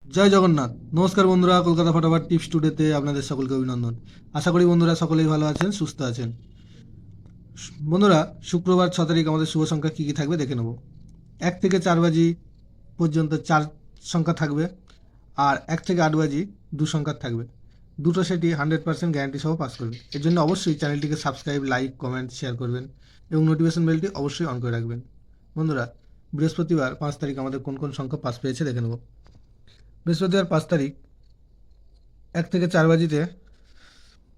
জয় জগন্নাথ। নমস্কার বন্ধুরা, কলকাতা ফটাফট টিপস টুডেতে আপনাদের সকলকে অভিনন্দন। আশা করি বন্ধুরা সকলেই ভালো আছেন, সুস্থ আছেন। বন্ধুরা, শুক্রবার 6 তারিখ আমাদের শুভ সংখ্যা কী কী থাকবে দেখে নেব। 1 থেকে 4 বাজি পর্যন্ত 4 সংখ্যা থাকবে, আর 1 থেকে 8 বাজি 2 সংখ্যা থাকবে। দুটো সেটি 100% গ্যারান্টি সহ পাস করবে। এর জন্য অবশ্যই চ্যানেলটিকে সাবস্ক্রাইব, লাইক, কমেন্ট, শেয়ার করবেন এবং নোটিফিকেশন বেলটি অবশ্যই অন করে রাখবেন। বন্ধুরা, বৃহস্পতিবার 5 তারিখ আমাদের কোন কোন সংখ্যা পাস পেয়েছে দেখে নেব। বৃহস্পতিবার 5 তারিখ 1 থেকে 4 বাজিতে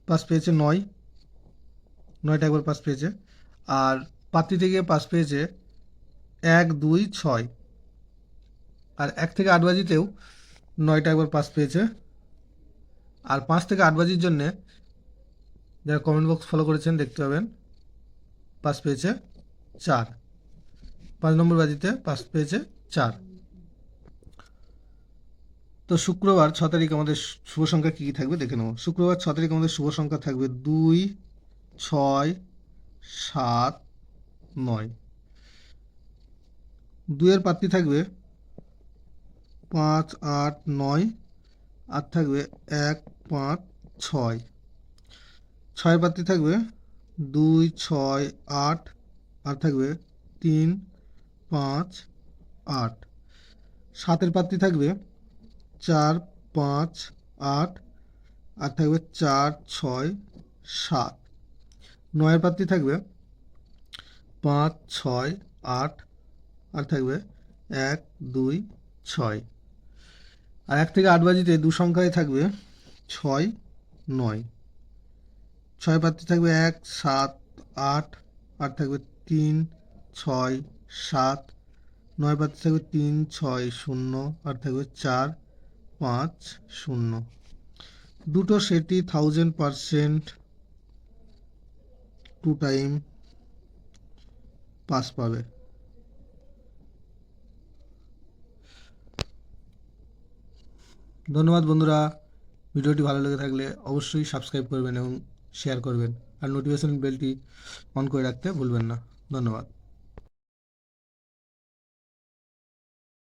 পাস পেয়েছে 9, 9টা একবার পাস পেয়েছে। আর পাত্রি থেকে পাস পেয়েছে 1, 2, 6। আর 1 থেকে 8 বাজিতেও 9টা একবার পাস পেয়েছে। আর 5 থেকে 8 বাজির জন্যে যারা কমেন্ট বক্স ফলো করেছেন দেখতে পাবেন পাস পেয়েছে 4। 5 নম্বর বাজিতে পাস পেয়েছে 4। তো শুক্রবার 6 তারিখ আমাদের শুভ সংখ্যা কী কী থাকবে দেখে নেব। শুক্রবার 6 তারিখ আমাদের শুভ সংখ্যা থাকবে 2, 6, 7, 9। 2-এর পাত্রী থাকবে 5, 8, 9। আর থাকবে 1, 5, 6। 6-এর পাত্রী থাকবে 2, 6, 8। আর থাকবে 3, 5, 8। 7-এর পাত্রী থাকবে 4, 5, 8। আর থাকবে 4, 6, 7। 9-এর পাত্রী থাকবে 5, 6, 8। আর থাকবে 1, 2, 6। আর 1 থেকে 8 বাজিতে 2 সংখ্যায় থাকবে 6, 9। 6 পাত্রী থাকবে 1, 7, 8। আর থাকবে 3, 6, 7। 9 পাত্রী থাকবে 3, 6, 0। আর থাকবে 4, 5, 0। দুটো সেটই 1000% 2 টাইম পাস পাবে। ধন্যবাদ বন্ধুরা। ভিডিওটি ভালো লেগে থাকলে অবশ্যই সাবস্ক্রাইব করবেন এবং শেয়ার করবেন, আর নোটিফিকেশন বেলটি অন করে রাখতে ভুলবেন না। ধন্যবাদ।